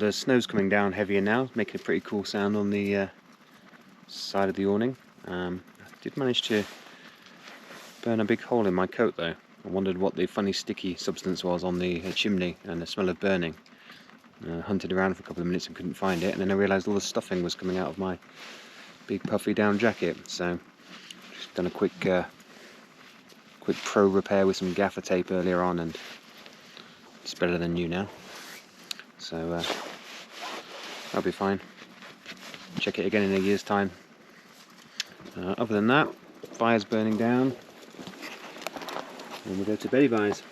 The snow's coming down heavier now, making a pretty cool sound on the side of the awning. I did manage to burn a big hole in my coat though. I wondered what the funny sticky substance was on the chimney and the smell of burning. Hunted around for a couple of minutes and couldn't find it, and then I realised all the stuffing was coming out of my big puffy down jacket. So just done a quick pro repair with some gaffer tape earlier on, and it's better than new now. So that'll be fine. Check it again in a year's time. Other than that, fire's burning down, and we go to beddy buys.